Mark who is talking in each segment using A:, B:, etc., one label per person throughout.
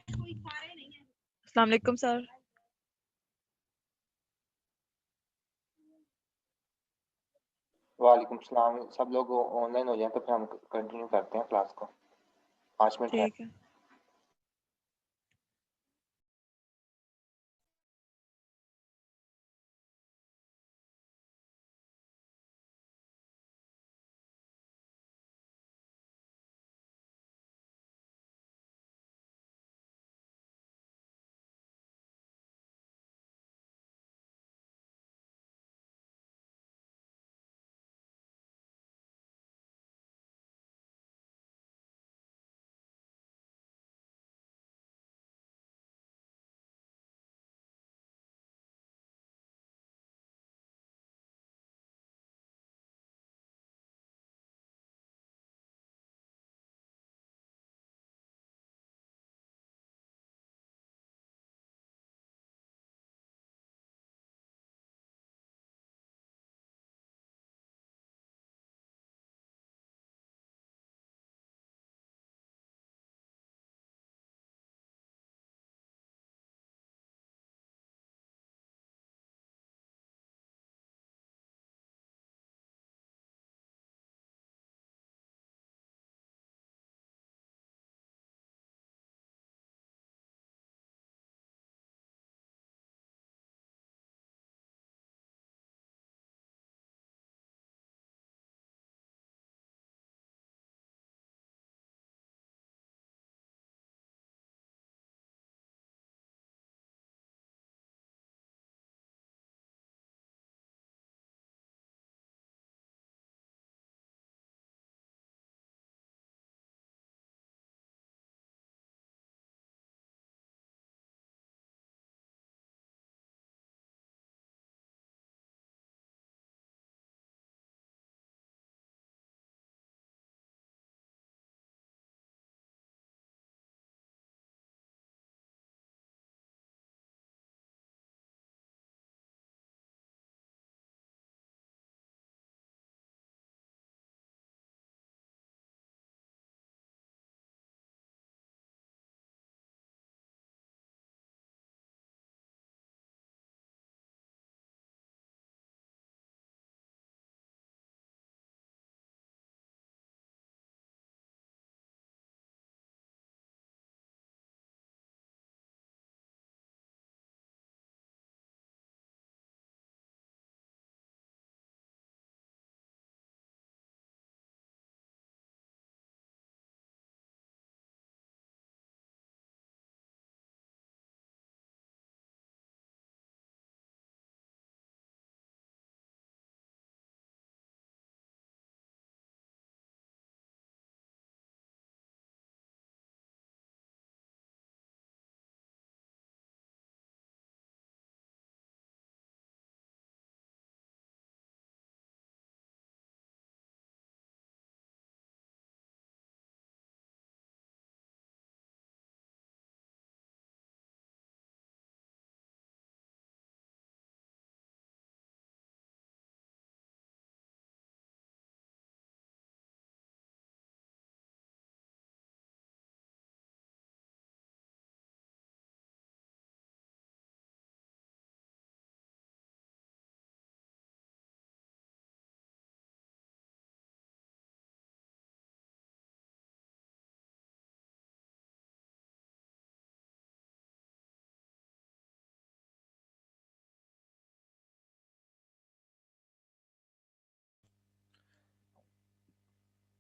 A: अस्सलाम वालेकुम सर।
B: वालेकुम सलाम। सब लोग ऑनलाइन हो जाएं तो फिर हम कंटिन्यू करते हैं क्लास को। 5 मिनट है।
A: ठीक है।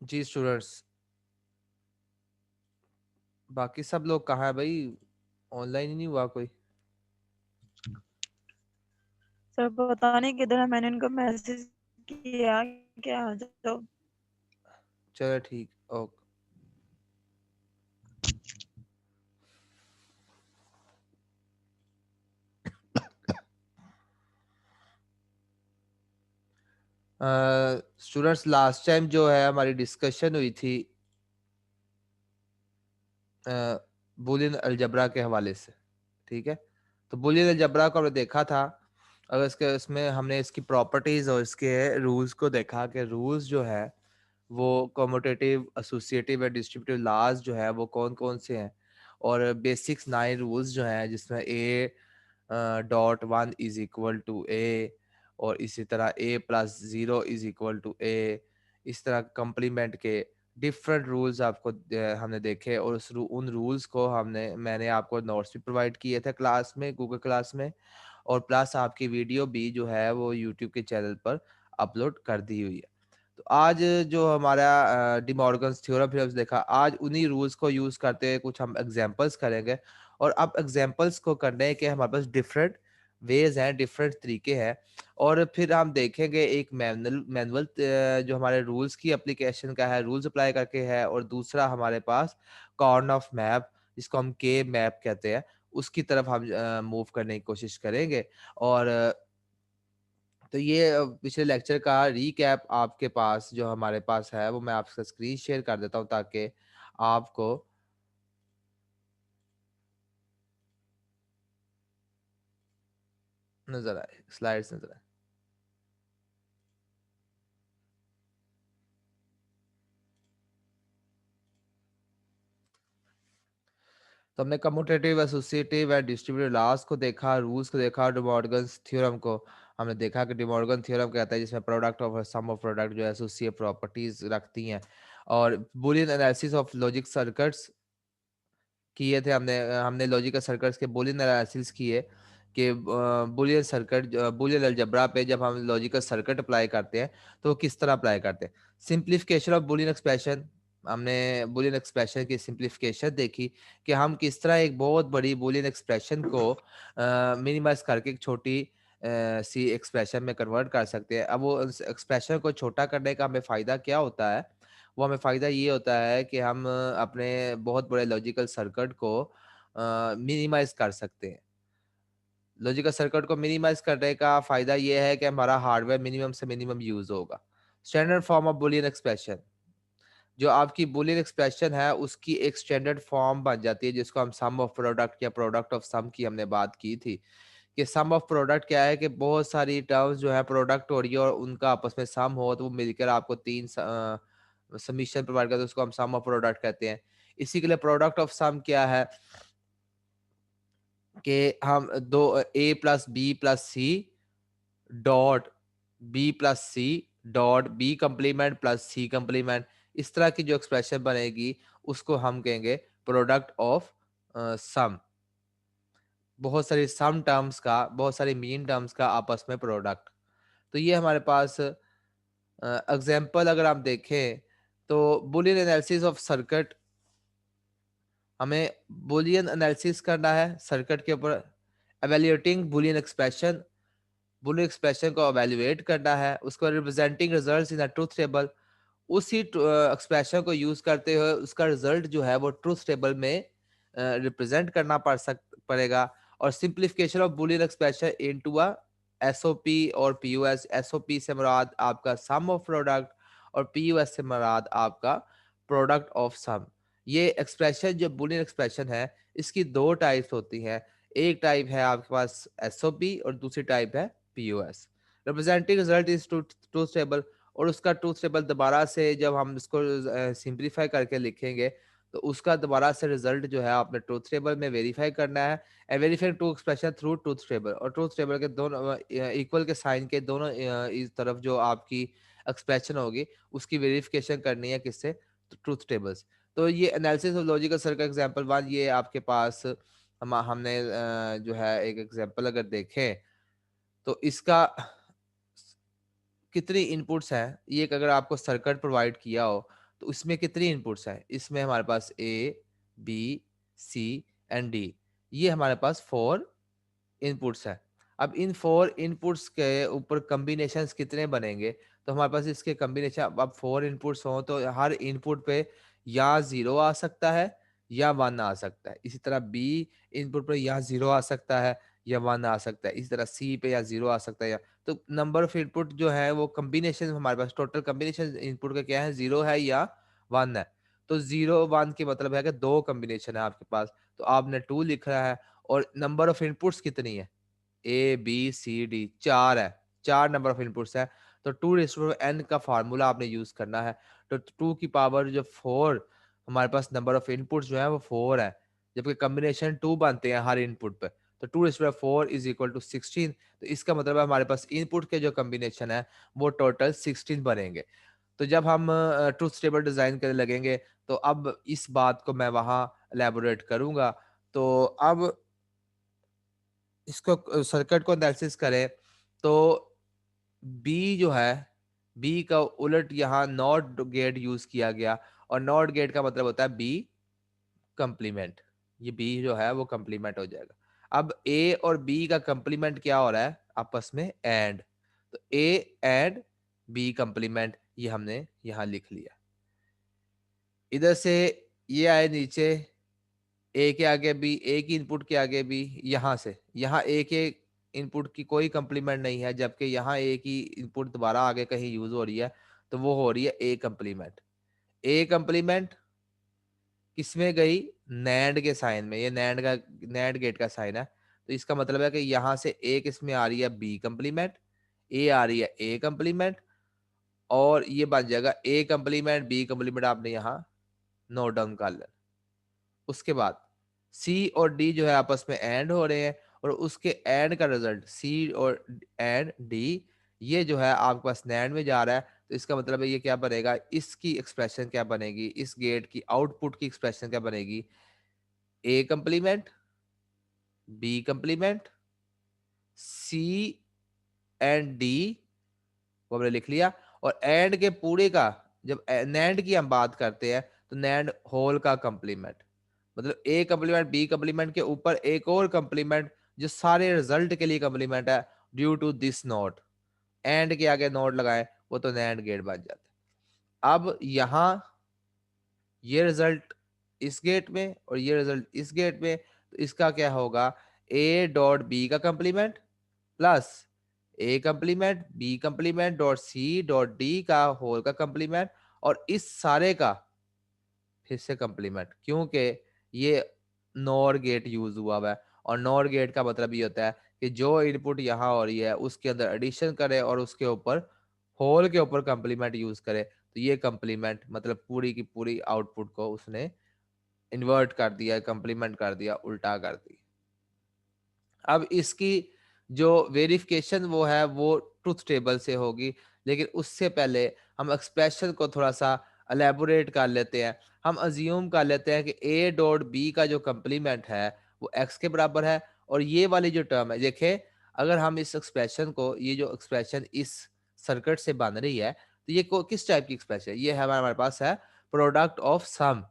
C: जी स्टूडेंट्स, बाकी सब लोग कहाँ है भाई? ऑनलाइन ही नहीं हुआ कोई।
A: सर पता नहीं किधर है, मैंने इनको मैसेज किया क्या आ जाओ।
C: चलो ठीक, ओके। स्टूडेंट्स, लास्ट टाइम जो है हमारी डिस्कशन हुई थी बुलियन अलजबरा के हवाले से, ठीक है? तो बुलियन अलजबरा को हमने देखा था। अगर इसमें हमने इसकी प्रॉपर्टीज और इसके रूल्स को देखा कि रूल्स जो है वो कम्यूटेटिव, एसोसिएटिव और डिस्ट्रीब्यूटिव लॉज जो है वो कौन कौन से हैं, और बेसिक्स 9 रूल्स जो हैं जिसमें A.1 is equal to A, और इसी तरह A+0 is equal to A, इस तरह कम्प्लीमेंट के डिफरेंट रूल्स आपको हमने देखे, और उन रूल्स को मैंने आपको नोट्स भी प्रोवाइड किए थे क्लास में, गूगल क्लास में, और प्लस आपकी वीडियो भी जो है वो यूट्यूब के चैनल पर अपलोड कर दी हुई है। तो आज जो हमारा डिमॉर्गन्स थ्योरम फिर देखा, आज उन्हीं रूल्स को यूज करते हुए कुछ हम एग्जांपल्स करेंगे, और अब एग्जांपल्स को करने के हमारे पास डिफरेंट वेज हैं, डिफरेंट तरीके हैं, और फिर हम देखेंगे एक मैनुअल जो हमारे रूल्स की एप्लीकेशन का है, रूल्स अप्लाई करके है, और दूसरा हमारे पास कॉर्न ऑफ मैप जिसको हम के मैप कहते हैं, उसकी तरफ हम मूव करने की कोशिश करेंगे। और तो ये पिछले लेक्चर का रीकैप आपके पास जो हमारे पास है वो मैं आपसे स्क्रीन शेयर कर देता हूँ ताकि आपको नजर आए, स्लाइड्स नजर आए। तो हमने commutative, associative and distributive loss को देखा, रूल्स को देखा, डिमॉर्गन्स थ्योरम को हमने देखा कि डिमॉर्गन थ्योरम कहता है जिसमें product of sum of product जो एसोसिएट प्रॉपर्टीज रखती हैं, और Boolean analysis of logic circuits किए थे हमने। हमने लॉजिकल सर्किट्स के बुलियन एनालिसिस किए कि बुलियन सर्किट, बुलियन अलजेब्रा पे जब हम लॉजिकल सर्किट अप्लाई करते हैं तो वो किस तरह अप्लाई करते हैं। सिंप्लीफिकेशन ऑफ बुलियन एक्सप्रेशन, हमने बुलियन एक्सप्रेशन की सिंप्लीफिकेशन देखी कि हम किस तरह एक बहुत बड़ी बुलियन एक्सप्रेशन को मिनिमाइज करके एक छोटी सी एक्सप्रेशन में कन्वर्ट कर सकते हैं। अब वो एक्सप्रेशन को छोटा करने का हमें फ़ायदा क्या होता है, वो हमें फ़ायदा ये होता है कि हम अपने बहुत बड़े लॉजिकल सर्किट को मिनिमाइज कर सकते हैं। लॉजिकल सर्किट को मिनिमाइज करने का फ़ायदा ये है कि हमारा हार्डवेयर मिनिमम से मिनिमम यूज़ होगा। Standard form of Boolean expression, जो आपकी बुलियन एक्सप्रेशन है उसकी एक स्टैंडर्ड फॉर्म बन जाती है जिसको हम सम ऑफ प्रोडक्ट या प्रोडक्ट ऑफ सम की हमने बात की थी कि सम ऑफ प्रोडक्ट क्या है कि बहुत सारी टर्म्स जो है प्रोडक्ट हो रही है और उनका आपस में सम हो तो वो मिलकर आपको तीन समीशन प्रोवाइड करते हैं, उसको हम सम ऑफ प्रोडक्ट कहते हैं। इसी के लिए प्रोडक्ट ऑफ सम क्या है कि हम दो A+B+C dot B+C dot B complement plus C complement, इस तरह की जो एक्सप्रेशन बनेगी उसको हम कहेंगे प्रोडक्ट ऑफ सम। बहुत सारी सम टर्म्स का, बहुत सारी मीन टर्म्स का आपस में प्रोडक्ट। तो ये हमारे पास एग्जाम्पल अगर आप देखें तो बुलियन एनालिसिस ऑफ सर्किट, हमें बुलियन एनालिसिस करना है सर्किट के ऊपर, evaluating Boolean expression, Boolean expression को एवेल्युएट करना है, उसको representing results in a truth table, उसी एक्सप्रेशन को यूज करते हुए उसका रिजल्ट जो है वो ट्रूथ टेबल में रिप्रेजेंट करना पड़ेगा। और simplification of Boolean expression into a SOP और पीयूएस। एसओपी से मुराद आपका सम ऑफ प्रोडक्ट और पीयूएस से मुराद आपका प्रोडक्ट ऑफ सम। ये एक्सप्रेशन जो बुलियन एक्सप्रेशन है इसकी दो टाइप्स होती हैं, एक टाइप है आपके पास एसओपी और दूसरी टाइप है PUS. Representing result is truth table, और उसका ट्रूथ टेबल दोबारा से जब हम इसको सिंप्लीफाई करके लिखेंगे तो उसका दोबारा से रिजल्ट जो है आपने ट्रूथ टेबल में वेरीफाई करना है। And verify two expression through truth table, और ट्रूथ टेबल के दोनों इक्वल के साइन के दोनों इस तरफ जो आपकी एक्सप्रेशन होगी उसकी वेरिफिकेशन करनी है किससे, ट्रूथ टेबल्स। तो ये analysis of logical circuit example 1, ये आपके पास हमने जो है एक एग्जांपल अगर देखें तो इसका कितनी इनपुट्स हैं, ये एक अगर आपको सर्किट प्रोवाइड किया हो तो इसमें कितनी इनपुट्स हैं, इसमें हमारे पास A, B, C and D, ये हमारे पास 4 इनपुट्स हैं। अब इन 4 इनपुट्स के ऊपर कॉम्बिनेशंस कितने बनेंगे, तो हमारे पास इसके कॉम्बिनेशन, अब 4 इनपुट्स हों तो हर इनपुट पे या 0 आ सकता है या 1 आ सकता है। इसी तरह B इनपुट पर या 0 आ सकता है या 1 आ सकता है। इसी तरह C पे या 0 आ सकता है या, तो नंबर ऑफ इनपुट जो है वो कॉम्बिनेशन हमारे पास टोटल कॉम्बिनेशन इनपुट का क्या है, 0 है या 1 है। तो 0 1 की मतलब है कि 2 कॉम्बिनेशन है आपके पास, तो आपने 2 लिख रहा है। और नंबर ऑफ इनपुट्स कितनी है, A B C D 4 है, 4 नंबर ऑफ इनपुट्स है। तो 2:n का फार्मूला आपने यूज करना है। तो 2 की पावर जो 4 हमारे पास नंबर ऑफ इनपुट्स जो है वो 4 है। जबकि कॉम्बिनेशन 2 बनते हैं हर इनपुट पे, तो 2⁴ इज इक्वल टू 16। तो इसका मतलब है हमारे पास इनपुट के जो कॉम्बिनेशन है वो टोटल 16 बनेंगे। तो जब हम ट्रूथ टेबल डिजाइन करने लगेंगे तो अब इस बात को मैं वहां एलैबोरेट करूंगा। तो अब इसको सर्किट को एनालिसिस करें तो बी जो है, बी का उलट यहाँ नॉट गेट यूज किया गया, और नॉट गेट का मतलब होता है बी कंप्लीमेंट। ये बी जो है वो कंप्लीमेंट हो जाएगा। अब ए और बी का कंप्लीमेंट क्या हो रहा है आपस में, एंड। तो ए एंड बी कंप्लीमेंट, ये हमने यहाँ लिख लिया। इधर से ये आए नीचे, ए के आगे बी, ए की इनपुट के आगे बी, यहाँ से यहाँ ए के इनपुट की कोई कंप्लीमेंट नहीं है, जबकि यहाँ ए की इनपुट दोबारा आगे कहीं यूज हो रही है, तो वो हो रही है ए कंप्लीमेंट। ए कंप्लीमेंट किसमें गई, नैंड के साइन में। ये नैंड गेट का साइन है, तो इसका मतलब है कि यहाँ से ए किसमें आ रही है, बी कंप्लीमेंट, ए आ रही है ए कंप्लीमेंट, और ये बन जाएगा ए कंप्लीमेंट बी कंप्लीमेंट। आपने यहाँ नोट डाउन कर लेना। उसके बाद सी और डी जो है आपस में एंड हो रहे हैं, और उसके एंड का रिजल्ट सी और एंड डी, ये जो है आपके पास नैंड में जा रहा है। तो इसका मतलब है ये क्या बनेगा, इसकी एक्सप्रेशन क्या बनेगी, इस गेट की आउटपुट की एक्सप्रेशन क्या बनेगी, A complement B complement C and D, वो हमने लिख लिया। और एंड के पूरे का, जब नैंड की हम बात करते हैं तो नैंड होल का कंप्लीमेंट, मतलब ए कंप्लीमेंट बी कंप्लीमेंट के ऊपर एक और कंप्लीमेंट जो सारे रिजल्ट के लिए कंप्लीमेंट है, due to this note, and के आगे नोट लगाए, वो तो नैंड गेट बन जाता है। अब यहां ये रिजल्ट इस गेट में और ये रिजल्ट इस गेट में, तो इसका क्या होगा, ए डॉट बी का complement plus A complement B complement dot C dot D का होल का कंप्लीमेंट, और इस सारे का फिर से कंप्लीमेंट, क्योंकि ये नॉर गेट यूज हुआ है। और नॉर गेट का मतलब ये होता है कि जो इनपुट यहाँ हो रही है उसके अंदर एडिशन करे और उसके ऊपर होल के ऊपर कंप्लीमेंट यूज करे, तो ये कंप्लीमेंट मतलब पूरी की पूरी आउटपुट को उसने इन्वर्ट कर दिया, कंप्लीमेंट कर दिया, उल्टा कर दिया। अब इसकी जो वेरिफिकेशन वो है वो ट्रुथ टेबल से होगी, लेकिन उससे पहले हम एक्सप्रेशन को थोड़ा सा एलेबोरेट कर लेते हैं। हम अज्यूम कर लेते हैं कि ए डॉट बी का जो कंप्लीमेंट है वो एक्स के बराबर है, और ये वाली जो टर्म है, देखें अगर हम इस एक्सप्रेशन को, ये जो एक्सप्रेशन इस सर्किट से बन रही है, तो ये किस टाइप की एक्सप्रेशन है, ये है हमारे पास है प्रोडक्ट ऑफ सम,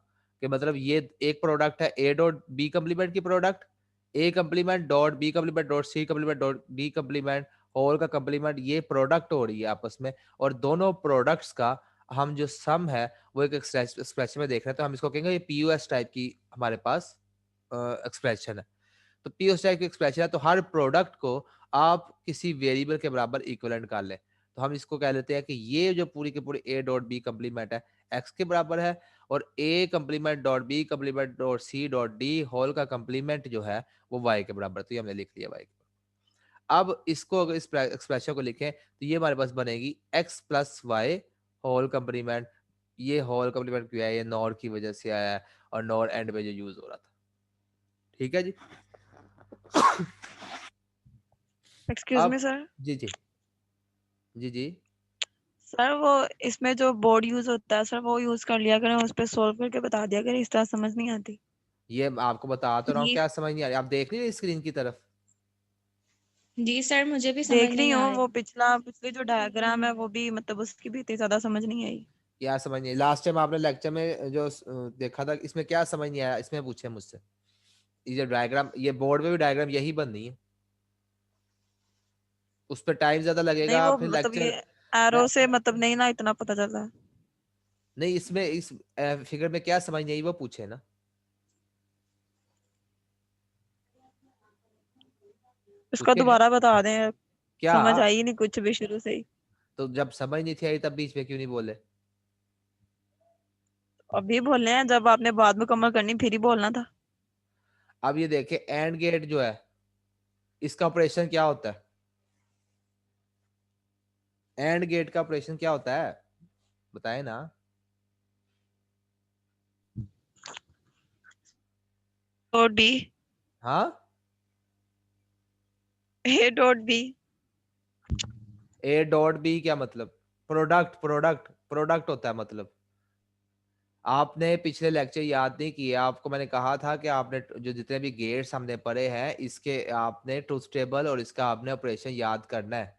C: कि मतलब ये एक प्रोडक्ट है ए डॉट बी कंप्लीमेंट की product, A complement dot B complement dot C complement dot D complement whole का कंप्लीमेंट, ये प्रोडक्ट हो रही है आपस में, और दोनों प्रोडक्ट्स का हम जो सम है वो एक एक्सप्रेशन में देख रहे हैं, तो हम इसको कहेंगे ये पीयूएस टाइप की हमारे पास एक्सप्रेशन है। तो पीयूएस टाइप की एक्सप्रेशन है, तो हर प्रोडक्ट को आप किसी वेरिएबल के बराबर इक्विवेलेंट कर लें, तो हम इसको कह लेते हैं कि ये जो पूरी की पूरी ए डॉट बी कंप्लीमेंट है एक्स के बराबर है, और A complement dot B complement dot C dot D whole का कंप्लीमेंट जो है वो वाई के बराबर, तो ये हमने लिख लिया वाई के। अब इसको अगर इस एक्सप्रेशन को लिखें तो ये हमारे पास बनेगी X plus Y whole complement. ये होल कंप्लीमेंट क्यों है, ये नॉर की वजह से आया है, और नॉर एंड में जो यूज हो रहा था। ठीक है जी।
A: एक्सक्यूज
C: अब
A: मी सर।
C: जी जी जी जी,
A: सर वो इसमें जो बोर्ड यूज होता है सर वो यूज कर लिया करें, उस पर सोल्व करके बता दिया करें, इस तरह समझ नहीं आती।
C: ये आपको बता तो रहा हूँ,
D: जी
C: क्या समझ नहीं आ रही, आप देख रही है स्क्रीन की तरफ।
D: जी सर, मुझे भी समझ
A: देख रही
D: नहीं आ
A: हूँ, वो
D: रही।
A: पिछली जो डायग्राम है वो भी मतलब उसकी भी इतनी ज्यादा समझ नहीं आई।
C: क्या समझ नहीं, लास्ट टाइम आपने लेक्चर में जो देखा था इसमें क्या समझ नहीं आया, इसमें पूछे मुझसे। ये जो डायग्राम, ये बोर्ड में भी डायग्राम यही बननी है, उस पर टाइम ज्यादा
A: नहीं
C: लगेगा
A: वो
C: फिर
A: मतलब ये
C: लेक्चर। मैं
A: एरो से मतलब नहीं ना इतना पता चल रहा है।
C: नहीं, इसमें इस फिगर में क्या समझ नहीं आई वो पूछे ना।
A: इसका
C: पूछे
A: दोबारा बता दें,
C: क्या,
A: समझ आई नहीं कुछ भी शुरू से ही।
C: तो जब समझ नहीं थी आई तब बीच में क्यों नहीं बोले।
A: अभी बोलने हैं, जब आपने बाद में कमर करनी फिर ही बोलना था।
C: अब ये देखे एंड गेट जो है इसका ऑपरेशन क्या होता है, एंड गेट का ऑपरेशन क्या होता है बताए ना।
A: डॉट बी,
C: हाँ,
A: A dot B.
C: A dot B क्या मतलब? प्रोडक्ट, प्रोडक्ट होता है मतलब। आपने पिछले लेक्चर याद नहीं किए, आपको मैंने कहा था कि आपने जो जितने भी गेट्स हमने पढ़े हैं इसके आपने ट्रूथ टेबल और इसका आपने ऑपरेशन याद करना है।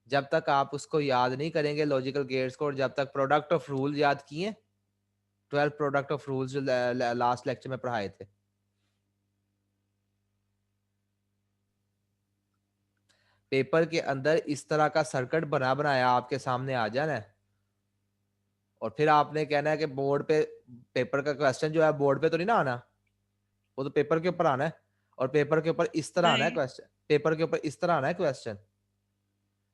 C: जब तक आप उसको याद नहीं करेंगे लॉजिकल गेट्स को, और जब तक प्रोडक्ट ऑफ रूल याद किए, 12 प्रोडक्ट ऑफ रूल्स जो लास्ट लेक्चर में पढ़ाए थे, पेपर के अंदर इस तरह का सर्किट बनाया आपके सामने आ जाना है, और फिर आपने कहना है कि बोर्ड पे पेपर का क्वेश्चन जो है बोर्ड पे तो नहीं ना आना, वो तो पेपर के ऊपर आना है, और पेपर के ऊपर इस तरह आना है
A: नहीं,
C: क्वेश्चन, पेपर के ऊपर इस तरह आना है क्वेश्चन।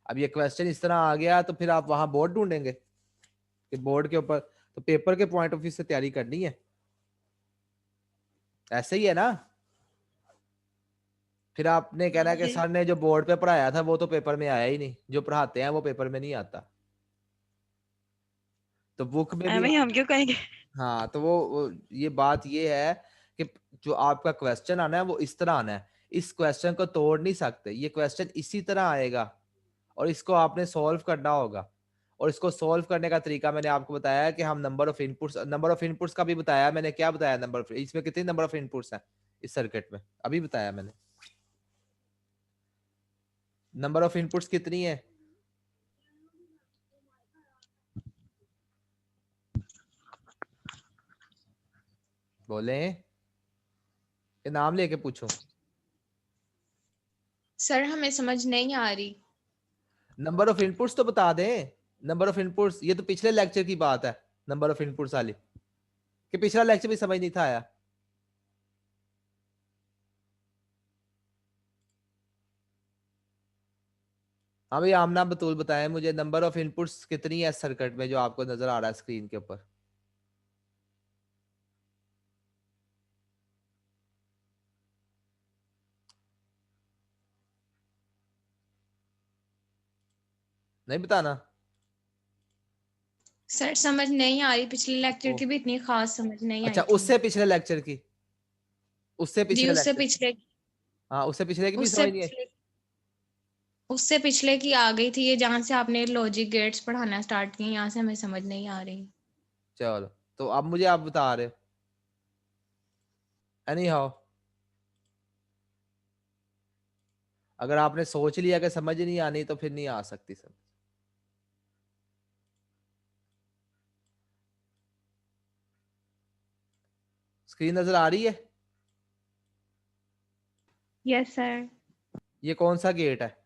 C: अब ये क्वेश्चन इस तरह आ गया तो फिर आप वहां बोर्ड ढूंढेंगे कि बोर्ड के ऊपर, तो पेपर के पॉइंट ऑफ व्यू से तैयारी करनी है, ऐसे ही है ना। फिर आपने कहना
A: हाँ
C: है कि
A: जी।
C: सर ने जो बोर्ड पे पढ़ाया था वो तो पेपर में आया ही नहीं, जो पढ़ाते हैं वो पेपर में नहीं आता, तो बुक में भी
A: एवं ही हम क्यों कहेंगे?
C: हाँ, तो वो ये बात ये है कि जो आपका क्वेश्चन आना है वो इस तरह आना है, इस क्वेश्चन को तोड़ नहीं सकते, ये क्वेश्चन इसी तरह आएगा और इसको आपने सॉल्व करना होगा। और इसको सॉल्व करने का तरीका मैंने आपको बताया कि हम नंबर ऑफ इनपुट्स का भी बताया मैंने, क्या बताया, इसमें कितने नंबर ऑफ इनपुट्स हैं इस सर्किट में, अभी बताया मैंने, नंबर ऑफ इनपुट्स कितनी है? बोले, ये नाम लेके पूछो।
D: सर हमें समझ नहीं आ रही।
C: नंबर ऑफ इनपुट्स तो बता दें, नंबर ऑफ इनपुट्स, ये तो पिछले लेक्चर की बात है, नंबर ऑफ इनपुट्स वाली, कि पिछला लेक्चर भी समझ नहीं था आया। हाँ भाई, आमना बतूल बताएं मुझे नंबर ऑफ इनपुट्स कितनी है सर्किट में जो आपको नजर आ रहा है स्क्रीन के ऊपर। नहीं बताना?
D: सर समझ नहीं आ रही, पिछले लेक्चर
C: ओ,
D: की भी इतनी खास समझ नहीं
C: अच्छा,
D: आई थी।
C: उससे पिछले लेक्चर की, उससे
D: जी
C: पिछले लेक्चर, हाँ उससे पिछले की भी
D: उससे
C: समझ नहीं आई।
D: उससे पिछले की आ गई थी, ये जहाँ से आपने लॉजिक गेट्स पढ़ाना स्टार्ट किए यहाँ से हमें समझ नहीं आ रही।
C: चलो, तो अब मुझे आप बता रहे हो, एनी हाउ, अगर आपने सोच लिया कि समझ नहीं आनी तो फिर नहीं आ सकती समझ। स्क्रीन नजर आ रही है?
D: Yes sir.
C: ये कौन सा गेट है?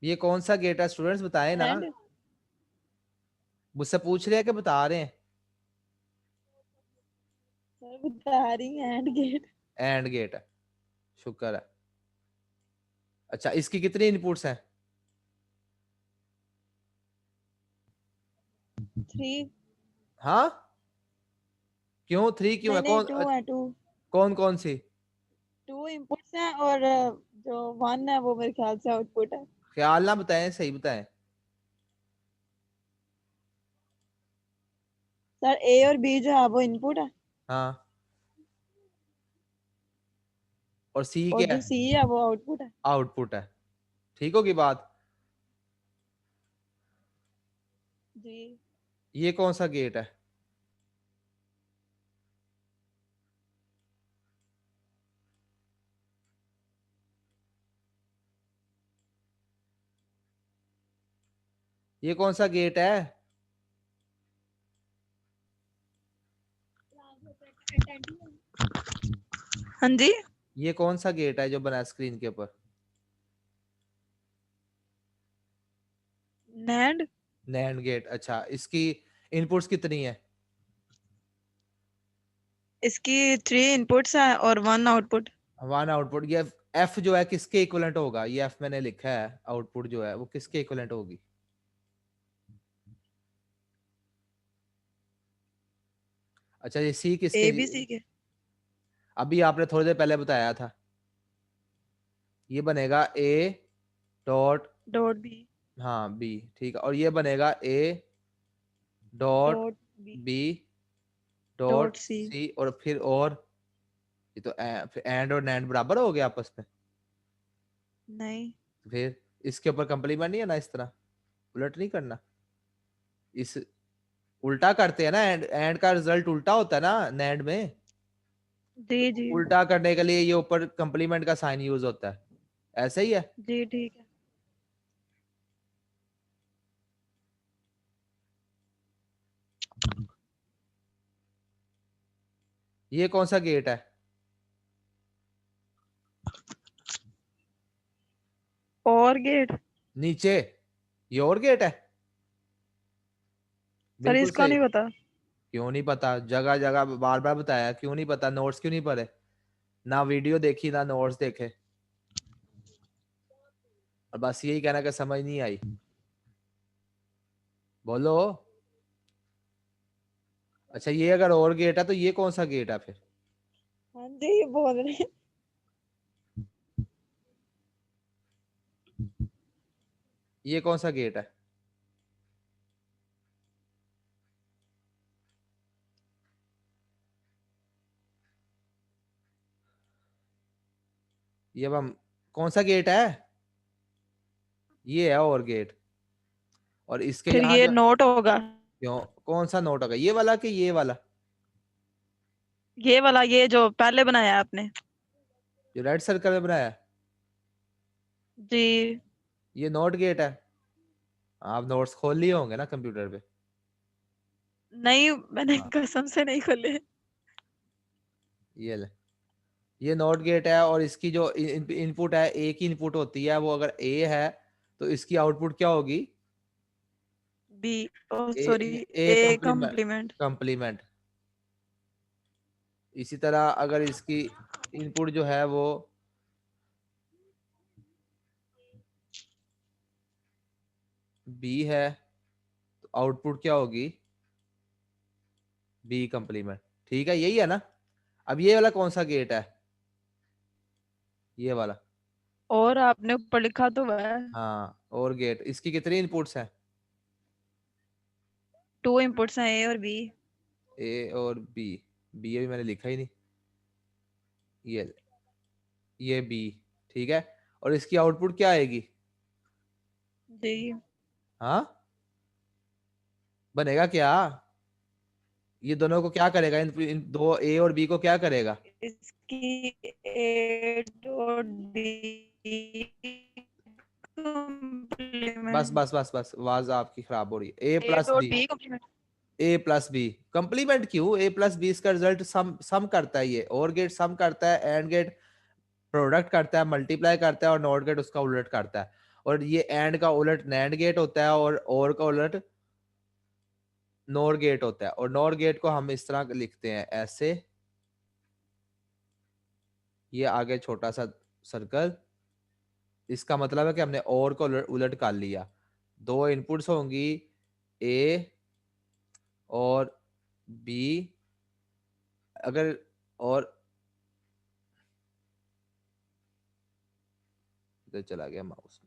C: ये कौन सा गेट है स्टूडेंट्स, बताएं ना,
A: एंड
C: मुझसे पूछ रहे हैं कि बता रहे हैं?
A: सर बता रही हैं एंड गेट।
C: एंड गेट है, शुक्र है। अच्छा, इसकी कितनी इनपुट्स हैं?
A: 3।
C: हाँ, क्यों 3 क्यों है,
A: नहीं नहीं, 2 है, 2।
C: कौन कौन सी?
A: 2 इनपुट्स हैं और जो 1 है वो मेरे ख्याल से आउटपुट है।
C: ख्याल ना बताएं, सही बताएं।
A: सर ए और बी जो है वो इनपुट है,
C: हाँ, और सी
A: और
C: क्या
A: जो
C: है?
A: सी है वो आउटपुट है।
C: आउटपुट है, ठीक होगी बात।
A: जी।
C: ये कौन सा गेट है? ये कौन सा गेट है?
A: हाँ जी।
C: ये कौन सा गेट है जो बना स्क्रीन के ऊपर?
A: नैंड।
C: नैंड गेट, अच्छा, इसकी इनपुट्स कितनी है?
A: इसकी 3 इनपुट्स है और 1 आउटपुट।
C: 1 आउटपुट। ये एफ जो है किसके इक्विवेलेंट होगा? ये एफ मैंने लिखा है, आउटपुट जो है वो किसके इक्विवेलेंट होगी? अच्छा, ये सी किसके
A: ए बी सी के।
C: अभी आपने थोड़ी देर पहले बताया था, ये बनेगा ए डॉट,
A: डॉट बी।
C: हाँ बी, ठीक है, और ये बनेगा A dot
A: dot B
C: B
A: dot
C: dot
A: C.
C: C और फिर और ये तो एंड और नैंड बराबर हो गया आपस में।
A: नहीं,
C: फिर इसके ऊपर कंप्लीमेंट नहीं है ना, इस तरह उलट नहीं करना, इस उल्टा करते हैं ना, एंड का रिजल्ट उल्टा होता है ना नैंड में।
A: जी जी
C: उल्टा करने के लिए ये ऊपर कंप्लीमेंट का साइन यूज होता है, ऐसे ही है।
A: जी, ठीक है।
C: ये कौन सा गेट है?
A: और गेट?
C: नीचे ये और गेट है,
A: सर
C: बिल्कुल
A: इसका
C: सही।
A: नहीं पता।
C: क्यों नहीं पता? जगह जगह बार बार बताया, क्यों नहीं पता? नोट्स क्यों नहीं पढ़े? ना वीडियो देखी ना नोट्स देखे, और बस यही कहना कि समझ नहीं आई। बोलो। अच्छा ये अगर और गेट है तो ये कौन सा गेट है फिर?
A: हाँ जी, बोल रहे हैं।
C: ये कौन सा गेट है? ये अब हम कौन सा गेट है? ये है और गेट, और इसके
A: फिर
C: यहाँ
A: ये
C: जो
A: नोट होगा।
C: क्यों, कौन सा नोट होगा, ये वाला कि ये वाला
A: ये वाला, ये जो पहले बनाया है आपने।
C: जो रेड सर्कल में बनाया है?
A: जी।
C: ये नोट गेट है। आप नोट्स खोल लिए होंगे ना कंप्यूटर पे।
A: नहीं, मैंने
C: हाँ
A: कसम से नहीं खोले।
C: ये ले, ये नोट गेट है, और इसकी जो इनपुट है, ए की इनपुट होती है, वो अगर ए है तो इसकी आउटपुट क्या होगी?
A: बी, ओ
C: ए
A: सॉरी,
C: ए
A: ए
C: कंप्लीमेंट,
A: कॉम्प्लीमेंट।
C: कंप्लीमेंट। इसी तरह अगर इसकी इनपुट जो है वो बी है तो आउटपुट क्या होगी? B complement. ठीक है, यही है ना? अब ये वाला कौन सा गेट है? ये वाला।
A: और आपने ऊपर लिखा तो है
C: हाँ और गेट, इसकी कितनी इनपुट्स हैं?
A: 2 इनपुट्स हैं, ए और बी।
C: ए और बी। बी अभी मैंने लिखा ही नहीं। ये ये बी। ठीक है, और इसकी आउटपुट क्या आएगी?
A: जी।
C: हाँ बनेगा क्या? ये दोनों को क्या करेगा? इन दो ए और बी को क्या करेगा?
A: इसकी ए डॉट बी
C: बस
A: कॉम्प्लीमेंट।
C: बस बस बस, आवाज आपकी खराब हो रही है। A
A: A
C: plus
A: dot
C: B.
A: B complement.
C: A plus B complement क्यों? ए प्लस बी इसका रिजल्ट सम सम करता है, ये और गेट सम करता है, एंड गेट प्रोडक्ट करता है, मल्टीप्लाई करता है, और नॉट गेट उसका उलट करता है। और ये एंड का उलट नैंड गेट होता है, और का उलट नोर गेट होता है। और नोर गेट को हम इस तरह लिखते हैं ऐसे, ये आगे छोटा सा सर्कल, इसका मतलब है कि हमने और को उलट कर लिया। दो इनपुट्स होंगी, ए और बी। अगर और इधर चला गया माउस,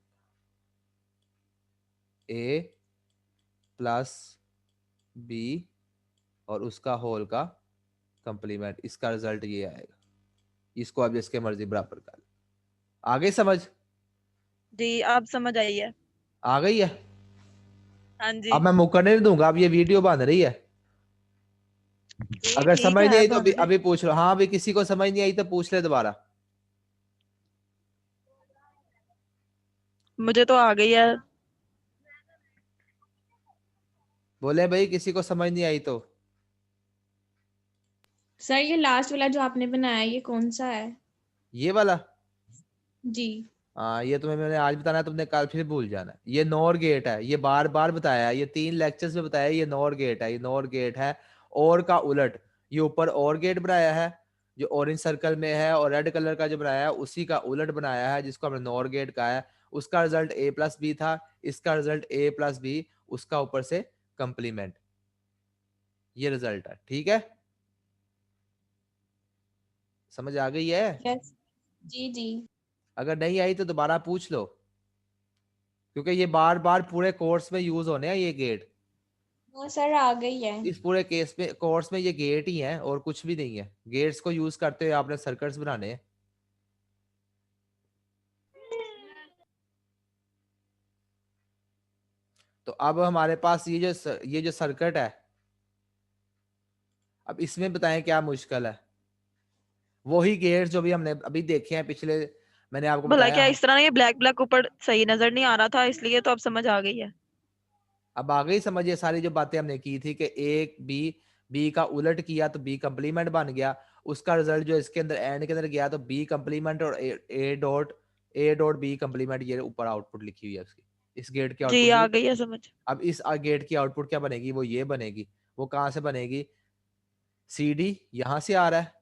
C: ए प्लस बी और उसका होल का कंप्लीमेंट, इसका रिजल्ट ये आएगा। इसको अब जिसके मर्जी बराबर कर ले। आ गई समझ?
A: जी, आप समझ आई है।
C: आ गई है।
A: हाँ जी।
C: अब मैं मुकरने नहीं दूंगा, अब ये वीडियो बन रही है।
A: जी
C: अगर
A: ठीक
C: समझ नहीं
A: है,
C: आई तो अभी
A: बंदे।
C: अभी पूछ लो। हाँ अभी किसी को समझ नहीं आई तो पूछ ले दोबारा।
A: मुझे तो आ गई है।
C: बोले भाई किसी को समझ नहीं आई तो।
D: सर ये लास्ट वाला जो आपने बनाया है, ये कौन सा है?
C: ये वाला?
D: जी।
C: हाँ ये तुम्हें मैंने आज बताना है, तुमने कल फिर भूल जाना है। ये नॉर गेट है, ये बार बार बताया है, ये 3 लेक्चर्स में बताया है, ये नॉर गेट है, ये नॉर गेट है। और का उलट, ये ऊपर और गेट बनाया है जो ऑरेंज सर्कल में है, और रेड कलर का जो बनाया है उसी का उलट बनाया है जिसको हमने नॉर गेट कहा है। उसका रिजल्ट ए प्लस बी था, इसका रिजल्ट ए प्लस बी, उसका ऊपर से कंप्लीमेंट। ये रिजल्ट है, ठीक है? समझ आ गई है?
D: यस। जी जी।
C: अगर नहीं आई तो दोबारा पूछ लो, क्योंकि ये बार बार पूरे कोर्स में यूज होने हैं ये गेट।
D: वो सर आ गई है।
C: इस पूरे केस में कोर्स में ये गेट ही है और कुछ भी नहीं है। गेट्स को यूज करते हुए आपने सर्किट्स बनाने हैं। तो अब हमारे पास ये जो सर्किट है, अब इसमें बताएं क्या मुश्किल है। वही गेट्स जो भी हमने अभी देखे हैं पिछले, मैंने आपको
A: भला
C: बताया।
A: क्या इस तरह ये ब्लैक ब्लैक ऊपर सही नजर नहीं आ रहा था, इसलिए तो अब समझ आ गई है।
C: अब आ गई समझिए सारी जो बातें हमने की थी कि एक बी, बी का उलट किया तो बी कंप्लीमेंट बन गया। उसका रिजल्ट जो इसके अंदर एंड के अंदर गया तो बी कंप्लीमेंट और ए डॉट बी कंप्लीमेंट, ये ऊपर आउटपुट लिखी हुई है उसकी, इस गेट की
A: जी
C: आउटपुट
A: आ
C: ये।
A: गई है समझ।
C: अब इस गेट की आउटपुट क्या बनेगी, वो ये बनेगी। वो कहाँ से बनेगी, सी डी यहाँ से आ रहा है,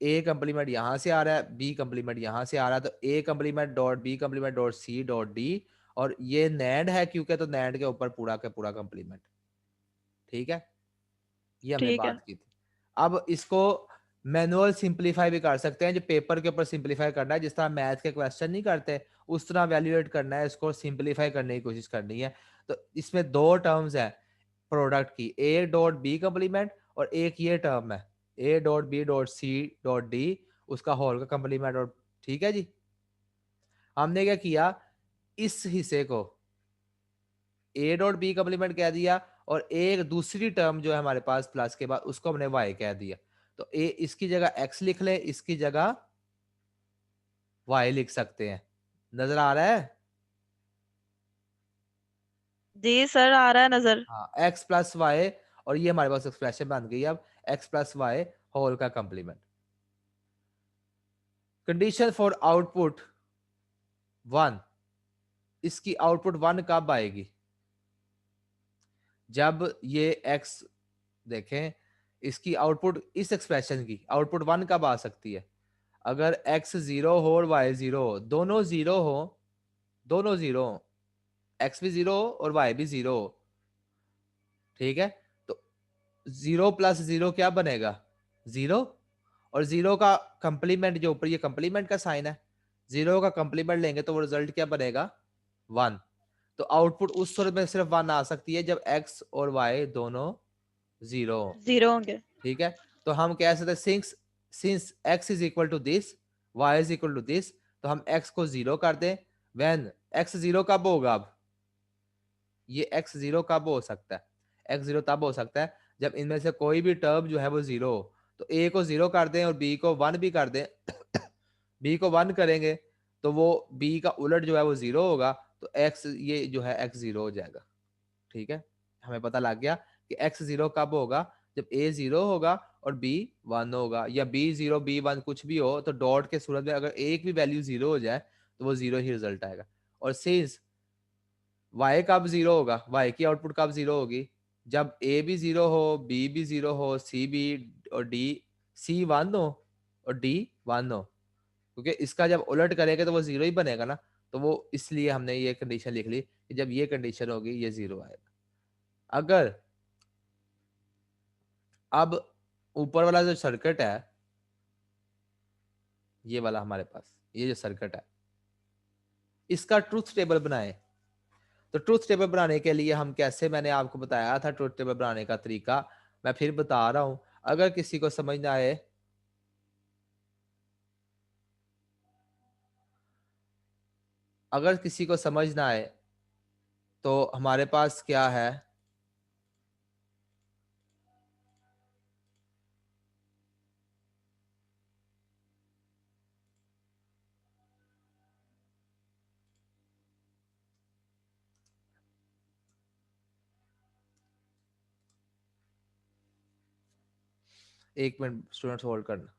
C: ए कंप्लीमेंट यहाँ से आ रहा है, बी कंप्लीमेंट यहाँ से आ रहा है, तो A complement dot B complement dot C dot D. और ये नैंड है क्योंकि, तो नैंड के ऊपर पूरा का पूरा कंप्लीमेंट। ठीक है, ये हमने
A: ठीक है।
C: बात की थी। अब इसको मैनुअल सिंपलीफाई भी कर सकते हैं, जो पेपर के ऊपर सिंपलीफाई करना है, जिस तरह मैथ के क्वेश्चन नहीं करते उस तरह वैल्यूएट करना है, इसको सिंपलीफाई करने की कोशिश करनी है। तो इसमें दो टर्म्स है प्रोडक्ट की, ए डॉट बी कंप्लीमेंट, और एक ये टर्म है A dot B dot C dot D, उसका होल का कंप्लीमेंट। और ठीक है जी, हमने क्या किया, इस हिस्से को ए डॉट बी कंप्लीमेंट कह दिया, और एक दूसरी टर्म जो है हमारे पास प्लस के बाद, उसको हमने वाई कह दिया। तो ए इसकी जगह एक्स लिख ले, इसकी जगह वाई लिख सकते हैं। नजर आ रहा है?
A: जी सर आ रहा है नजर।
C: हाँ, एक्स प्लस वाई, और ये हमारे पास एक्सप्रेशन बन गई अब, एक्स प्लस वाई होल का कंप्लीमेंट। कंडीशन फॉर आउटपुट 1, इसकी आउटपुट 1 कब आएगी, जब ये x, देखें इसकी आउटपुट, इस एक्सप्रेशन की आउटपुट 1 कब आ सकती है, अगर x 0 हो और y 0 हो, दोनों जीरो हो, दोनों जीरो हो, x भी 0 हो और y भी 0 हो। ठीक है, तो 0 प्लस 0 क्या बनेगा, 0। और 0 का कंप्लीमेंट, जो ऊपर ये कंप्लीमेंट का साइन है, 0 का कंप्लीमेंट लेंगे तो वो रिजल्ट क्या बनेगा, 1। तो आउटपुट उस सूरत में सिर्फ 1 आ सकती है जब x और y दोनों 0 हो।
A: जीरो होंगे।
C: ठीक है, तो हम कह सकते हैं since since x is equal to this, y is equal to this, तो हम x को 0 कर दें। व्हेन x 0 कब होगा, अब ये x 0 कब हो सकता है, x 0 तब हो सकता है जब इनमें से कोई भी टर्म जो है वो 0 हो। तो a को 0 कर दें और b को 1 भी कर दें b को 1 करेंगे तो वो b का उलट जो है वो 0 होगा, तो x ये जो है x 0 हो जाएगा। ठीक है, हमें पता लग गया कि x 0 कब होगा, जब a 0 होगा और b 1 होगा, या b 0 b 1 कुछ भी हो, तो डॉट के सूरत में अगर एक भी वैल्यू 0 हो जाए तो वो 0 ही रिजल्ट आएगा। और सिंस y कब 0 होगा, y की आउटपुट कब 0 होगी, जब a भी 0 हो, b भी 0 हो, c भी, और d, c 1 हो और d 1 हो, क्योंकि इसका जब उलट करेंगे तो वो 0 ही बनेगा ना। तो वो इसलिए हमने ये कंडीशन लिख ली कि जब ये कंडीशन होगी ये 0 आएगा। अगर अब ऊपर वाला जो सर्किट है, ये वाला हमारे पास ये जो सर्किट है, इसका ट्रूथ टेबल बनाए। तो ट्रूथ टेबल बनाने के लिए हम कैसे, मैंने आपको बताया था ट्रूथ टेबल बनाने का तरीका, मैं फिर बता रहा हूं, अगर किसी को समझ ना आए, अगर किसी को समझ ना आए तो हमारे पास क्या है, एक मिनट स्टूडेंट्स होल्ड करना।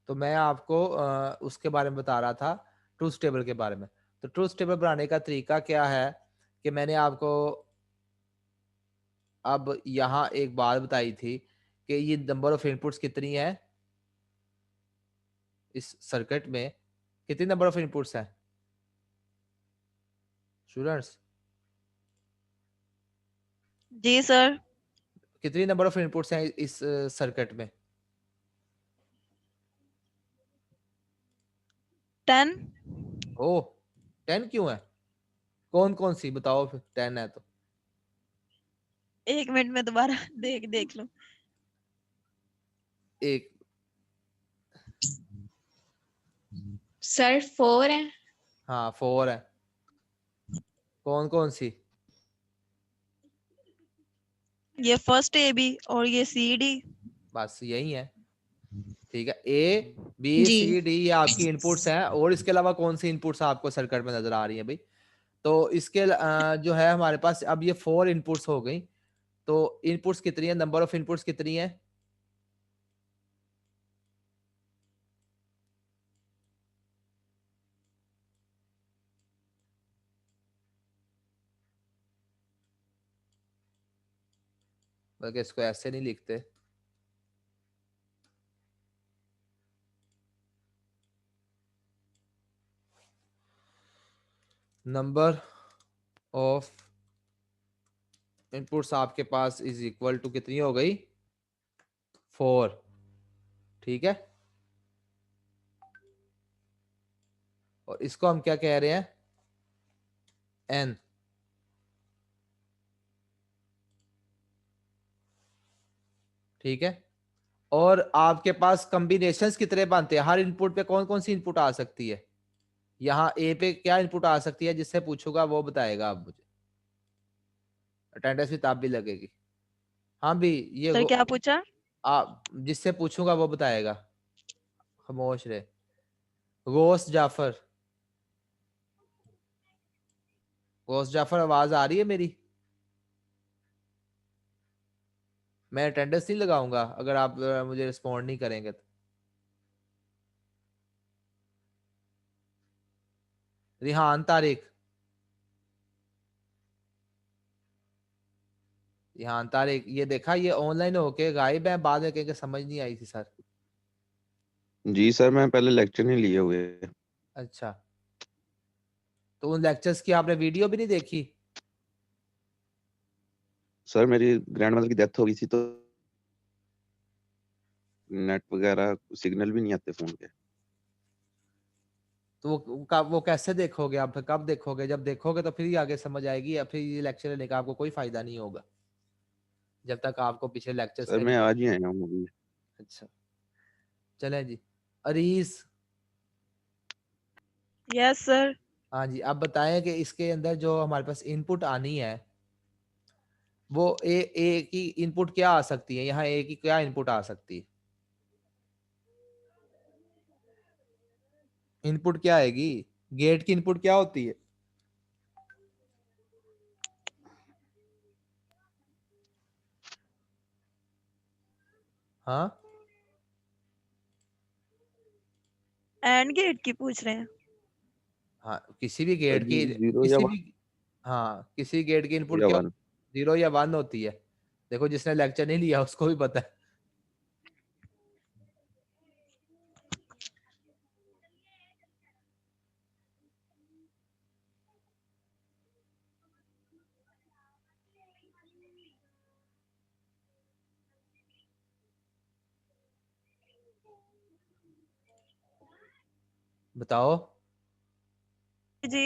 C: तो मैं आपको उसके बारे में बता रहा था, ट्रूथ टेबल के बारे में। तो ट्रूथ टेबल बनाने का तरीका क्या है कि मैंने आपको अब यहाँ एक बात बताई थी कि ये नंबर ऑफ इनपुट्स कितनी है इस सर्किट में, कितनी नंबर ऑफ इनपुट्स हैं स्टूडेंट्स?
A: जी सर।
C: कितनी नंबर ऑफ इनपुट्स हैं इस सर्किट में?
A: 10।
C: ओ 10 क्यों है? कौन कौन सी बताओ फिर 10 है तो।
A: 1 मिनट में दोबारा देख लो।
C: एक
D: सर 4 है।
C: हाँ 4 है। कौन कौन सी?
A: ये फर्स्ट ए बी और ये सी डी।
C: बस यही है, ठीक है। A B
D: ji
C: C D ये आपकी इनपुट्स हैं, और इसके अलावा कौन सी इनपुट्स आपको सर्किट में नजर आ रही है भाई? तो इसके जो है हमारे पास अब ये 4 इनपुट्स हो गई। तो इनपुट्स कितनी है, नंबर ऑफ इनपुट्स कितनी है? बल्कि इसको ऐसे नहीं लिखते, नंबर ऑफ इनपुट्स आपके पास इज इक्वल टू कितनी हो गई? 4, ठीक है। और इसको हम क्या कह रहे हैं? एन, ठीक है। और आपके पास कॉम्बिनेशंस कितने बनते हैं? हर इनपुट पे कौन कौन सी इनपुट आ सकती है? यहाँ ए पे क्या इनपुट आ सकती है, जिससे पूछूंगा वो बताएगा अब मुझे, अटेंडेंस भी तब भी लगेगी। हाँ भी ये
A: सर क्या पूछा?
C: आप जिससे पूछूंगा वो बताएगा। खामोश रहे। गोस जाफर, गोस जाफर आवाज आ रही है मेरी? मैं अटेंडेंस नहीं लगाऊंगा अगर आप मुझे रिस्पॉन्ड नहीं करेंगे तो। रिहान तारिक, रिहान तारिक, ये देखा ये ऑनलाइन होके गायब है, बाद में कहेंगे समझ नहीं आई थी सर।
E: जी सर, मैं पहले लेक्चर नहीं लिए हुए।
C: अच्छा, तो उन लेक्चर्स की आपने वीडियो भी नहीं देखी?
E: सर मेरी ग्रैंडमदर की डेथ हो गई थी, तो नेट वगैरह सिग्नल भी नहीं आते फोन के।
C: तो वो कैसे देखोगे आप? कब देखोगे? जब देखोगे तो फिर ही आगे समझ आएगी, या फिर ये लेक्चर लेने का आपको कोई फायदा नहीं होगा जब तक आपको पिछले लेक्चर्स
E: सर
C: नहीं
E: मैं
C: पता।
E: आज ही आया हूँ अभी।
C: अच्छा चले जी। Aris,
A: yes sir.
C: हाँ जी, आप बताएं कि इसके अंदर जो हमारे पास इनपुट आनी है वो ए की इनपुट क्या आ सकती है? यहाँ ए की क्या इनपुट आ सकती है? इनपुट क्या आएगी? गेट की इनपुट क्या होती है? हाँ
A: एंड गेट की पूछ रहे हैं?
C: हाँ, किसी भी
E: सर
C: गेट
E: जी
C: की,
E: 0 या
C: किसी भी, हाँ किसी गेट की
E: 1
C: इनपुट
E: या
C: क्या?
E: 1।
C: 0 या 1 होती है। देखो जिसने लेक्चर नहीं लिया उसको भी पता है। बताओ।
A: जी।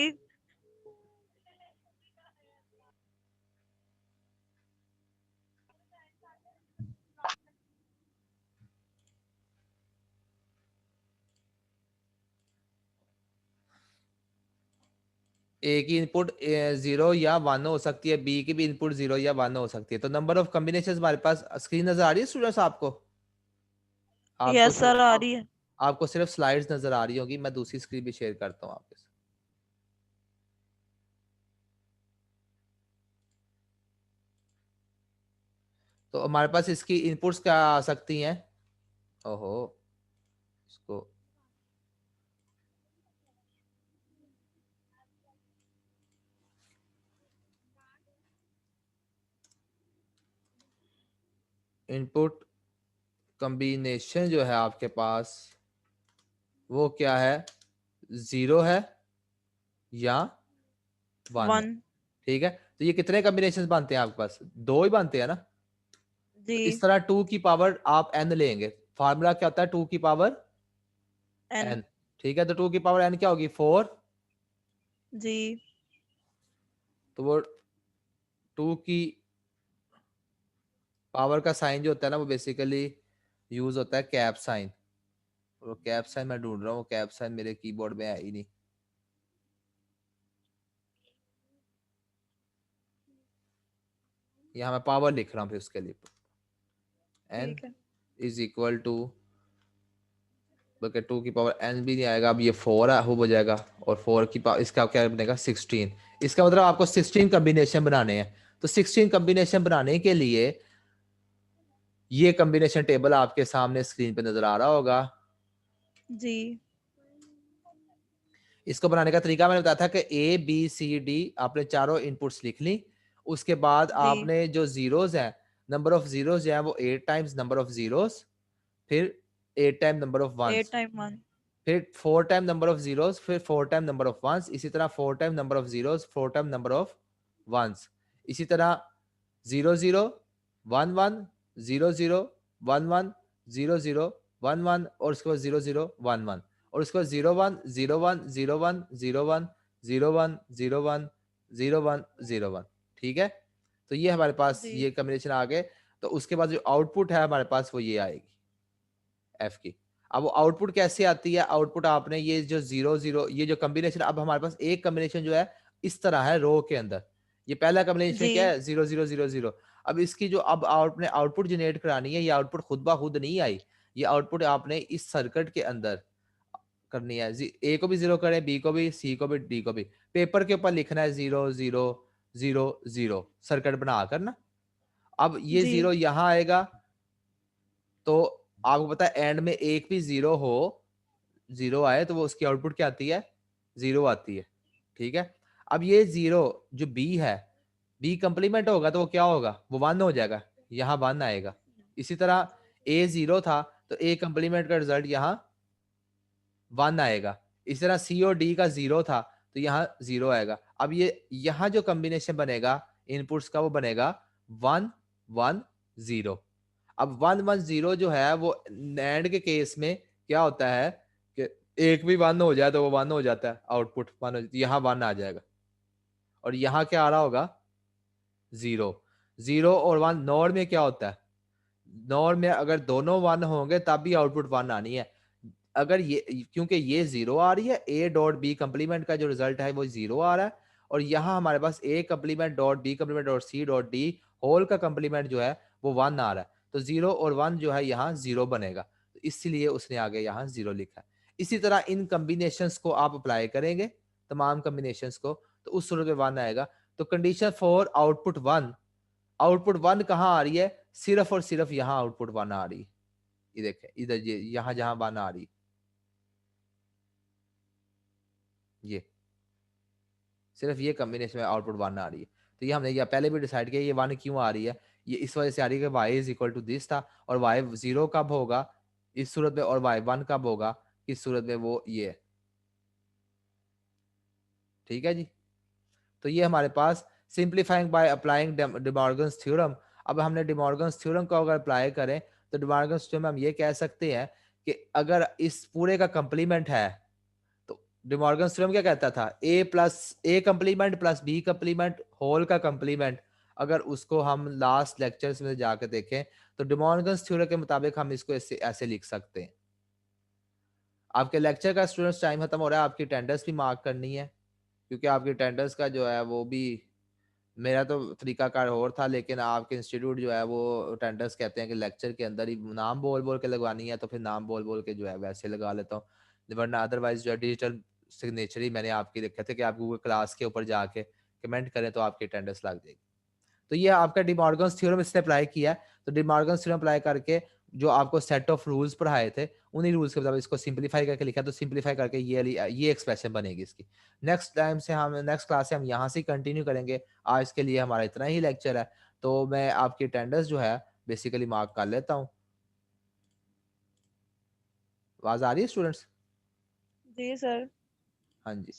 C: ए की इनपुट 0 या 1 हो सकती है, बी की भी इनपुट 0 या 1 हो सकती है। तो नंबर ऑफ कॉम्बिनेशन हमारे पास स्क्रीन नजर आ रही है स्टूडेंट्स आपको? आपको
A: यस सर आ
C: आप,
A: रही है।
C: आपको सिर्फ स्लाइड्स नजर आ रही होगी, मैं दूसरी स्क्रीन भी शेयर करता हूँ आपके साथ। तो हमारे पास इसकी इनपुट्स क्या आ सकती हैं? ओहो इसको इनपुट कॉम्बिनेशन जो है आपके पास वो क्या है, 0 है या 1 है।
A: 1
C: ठीक है, तो ये कितने कॉम्बिनेशन बनते हैं आपके पास, 2 ही बनते हैं ना। तो
A: जी
C: इस तरह 2 की पावर आप n लेंगे, फार्मूला क्या होता है 2 की पावर
A: n
C: n। ठीक है, तो 2 की पावर n क्या होगी 4।
A: जी
C: तो वो 2 की पावर का साइन जो होता है ना वो बेसिकली यूज होता है कैप साइन। वो कैप साइन मैं ढूंढ रहा हूँ, कैप साइन मेरे कीबोर्ड में है ही नहीं। यहाँ मैं पावर लिख रहा हूँ फिर उसके लिए n
A: ठीक है
C: इज इक्वल टू, बल्कि 2 की पावर n भी नहीं आएगा, अब ये 4 हो जाएगा, और 4 की पावर इसका क्या बनेगा 16। इसका मतलब आपको 16 कॉम्बिनेशन बनाने हैं। तो 16 कॉम्बिनेशन बनाने के लिए ये कॉम्बिनेशन टेबल आपके सामने स्क्रीन पे नजर आ रहा होगा।
A: जी
C: इसको बनाने का तरीका मैंने बताया था कि ए बी सी डी आपने चारों इनपुट्स लिख ली। उसके बाद
A: जी
C: आपने जो जीरोस हैं, नंबर ऑफ जीरोस जो है वो 8 टाइम्स नंबर ऑफ जीरोस, फिर 8 time number of
A: 8
C: ones,
A: time 1
C: फिर 4 टाइम नंबर ऑफ जीरोस, फिर 4 टाइम नंबर ऑफ वंस, इसी तरह 4 time number of zeros, 4 time number of ones, इसी तरह 0 0 1 1 0 0 1 1 0 0 1 1, और उसके बाद 0 0 1 1, और उसके बाद 0 1 0 1 0 1 0 1 0 1 0 1 0 1 0 1। ठीक है, तो ये हमारे पास
A: जी
C: ये कॉम्बिनेशन आ गए। तो उसके बाद जो आउटपुट है हमारे पास वो ये आएगी एफ की। अब वो आउटपुट कैसे आती है, आउटपुट आपने ये जो 0 0 ये जो कॉम्बिनेशन, अब हमारे पास एक कॉम्बिनेशन जो है इस तरह है रो के अंदर, ये पहला कॉम्बिनेशन
A: जी
C: क्या है 0 0 0 0। अब इसकी जो अब आपने आउटपुट जनरेट करानी है, ये आउटपुट खुद ब खुद नहीं आई, ये आउटपुट आपने इस सर्किट के अंदर करनी है। ए को भी 0 करें, बी को भी, सी को भी, डी को भी, पेपर के ऊपर लिखना है 0 0 0 0 सर्किट बना कर ना। अब ये
A: जी
C: 0 यहां आएगा, तो आपको पता है एंड में एक भी 0 हो, 0 आए तो वो उसकी आउटपुट क्या आती है 0 आती है। ठीक है, अब ये 0 जो बी है, बी कंप्लीमेंट होगा तो वो क्या होगा, वो 1 हो जाएगा, यहाँ 1 आएगा। इसी तरह ए 0 था तो ए कंप्लीमेंट का रिजल्ट यहाँ 1 आएगा। इस तरह सी और डी का 0 था तो यहाँ 0 आएगा। अब ये यहाँ जो कॉम्बिनेशन बनेगा इनपुट्स का वो बनेगा 1 1 0। अब 1 1 0 जो है वो नैंड के केस में क्या होता है कि एक भी 1 हो जाए तो वो 1 हो जाता है, आउटपुट 1 यहाँ 1 आ जाएगा, और यहाँ क्या आ रहा होगा 0। 0 और 1 नॉर में क्या होता है, नॉर में अगर दोनों 1 होंगे तब भी आउटपुट 1 आनी है। अगर ये, क्योंकि ये 0 आ रही है, ए डॉट बी कंप्लीमेंट का जो रिजल्ट है वो 0 आ रहा है, और यहाँ हमारे पास A complement dot B complement dot C dot D whole का कंप्लीमेंट जो है वो 1 आ रहा है। तो 0 और 1 जो है यहाँ 0 बनेगा, तो इसलिए उसने आगे यहाँ 0 लिखा है। इसी तरह इन कॉम्बिनेशंस को आप अप्लाई करेंगे, तमाम कॉम्बिनेशंस को, तो उस सूरत में 1 आएगा। तो कंडीशन फॉर आउटपुट 1, आउटपुट 1 कहाँ आ रही है, सिर्फ और सिर्फ यहाँ आउटपुट 1 आ रही है। ये देखें इधर, ये यहाँ जहां 1 आ रही है, ये सिर्फ ये कॉम्बिनेशन में आउटपुट 1 आ रही है। तो ये हमने ये पहले भी डिसाइड किया ये 1 क्यों आ रही है, ये इस वजह से आ रही है कि y is equal to this था, और y 0 कब होगा इस सूरत में, और y 1 कब होगा इस सूरत में, वो ये है। ठीक है जी, तो ये हमारे पास simplifying by applying De Morgan's theorem. अब हमने डिमॉर्गन्स थ्योरम को अगर अप्लाई करें तो डिमॉर्गन्स थ्योरम हम ये कह सकते हैं कि अगर इस पूरे का कंप्लीमेंट है, तो डिमॉर्गन्स थ्योरम क्या कहता था, A plus A complement plus B complement whole का कंप्लीमेंट, अगर उसको हम लास्ट लेक्चर्स में जाकर देखें तो डिमॉर्गन्स थ्योरम के मुताबिक हम इसको ऐसे ऐसे लिख सकते हैं। आपके लेक्चर का स्टूडेंट्स टाइम खत्म हो रहा है, आपकी अटेंडेंस भी मार्क करनी है, क्योंकि आपकी अटेंडेंस का जो है वो भी, मेरा तो तरीकाकार और था, लेकिन आपके इंस्टीट्यूट जो है वो अटेंडेंस कहते हैं कि लेक्चर के अंदर ही नाम बोल बोल के लगवानी है, तो फिर नाम बोल बोल के जो है वैसे लगा लेता हूँ, वरना अदरवाइज जो है डिजिटल सिग्नेचर ही मैंने आपकी लिखे थे कि आप गूगल क्लास के ऊपर जाके कमेंट करें तो आपकी अटेंडेंस लग जाएगी। तो ये आपका डिमॉर्गन्स थ्योरम इसने अप्लाई किया है, तो डिमॉर्गन्स थ्योरम अप्लाई करके जो आपको सेट ऑफ रूल्स पढ़ाए थे उन्हीं रूल्स के मुताबिक इसको सिंपलीफाई करके लिखा, तो सिंपलीफाई करके ये एक्सप्रेशन बनेगी इसकी। नेक्स्ट टाइम से हम नेक्स्ट क्लास से हम यहाँ से कंटिन्यू करेंगे। आज के लिए हमारा इतना ही लेक्चर है, तो मैं आपकी अटेंडेंस जो है बेसिकली मार्क कर लेता हूँ। आवाज आ रही है स्टूडेंट्स?
A: जी सर।
C: हाँ जी,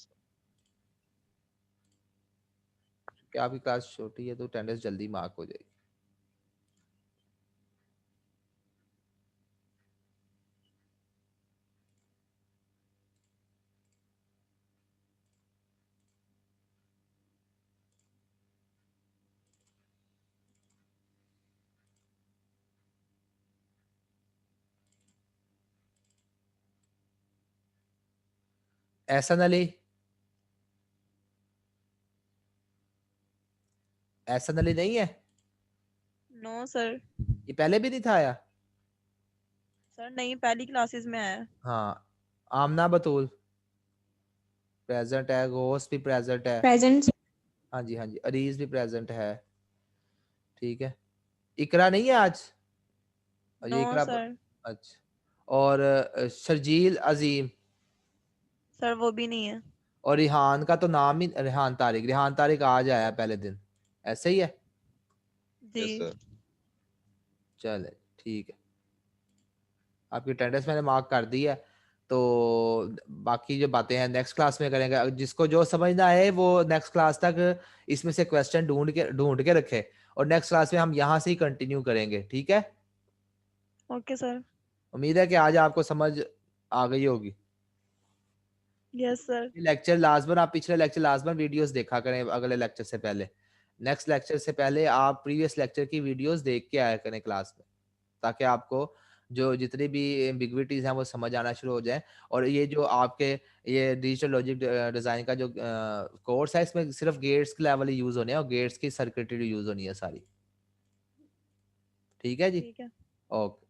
C: क्या आपकी क्लास छोटी है तो अटेंडेंस जल्दी मार्क हो जाएगी। एहसन अली, एहसन अली नहीं है?
A: No sir.
C: ये पहले भी नहीं था आया?
A: सर नहीं, पहली क्लासेस में आया।
C: हाँ, आमना बतूल प्रेजेंट है, घोष भी प्रेजेंट है,
D: प्रेजेंट।
C: हाँ जी हाँ जी, अरीज भी प्रेजेंट है, ठीक है। इकरा नहीं है आज?
A: नो
C: ये इकरा
A: सर।
C: अच्छा। और शर्जील अजीम
A: सर वो भी नहीं है।
C: और रिहान का तो नाम ही रिहान तारिक, रिहान तारिक आज आया पहले दिन, ऐसे ही है?
A: जी।
E: Yes sir.
C: चले ठीक है, आपकी अटेंडेंस मैंने मार्क कर दी है। तो बाकी जो बातें हैं नेक्स्ट क्लास में करेंगे। जिसको जो समझना है वो नेक्स्ट क्लास तक इसमें से क्वेश्चन ढूंढ के रखे, और नेक्स्ट क्लास में हम यहाँ से ही कंटिन्यू करेंगे, ठीक है?
A: Okay sir.
C: उम्मीद है कि आज आपको समझ आ गई होगी।
A: Yes sir.
C: लेक्चर लाजमन, आप पिछले लेक्चर लाजमन वीडियोस देखा करें अगले लेक्चर से पहले। नेक्स्ट लेक्चर से पहले आप प्रीवियस लेक्चर की वीडियोस देख के आया करें क्लास में, ताकि आपको जो जितनी भी एम्बिग्विटीज हैं वो समझ आना शुरू हो जाए। और ये जो आपके ये डिजिटल लॉजिक डिजाइन का जो कोर्स है, इसमें सिर्फ गेट्स के लेवल ही यूज होने हैं और गेट्स की सर्किटरी यूज होनी है सारी, ठीक है जी?
A: ठीक है।
C: ओके।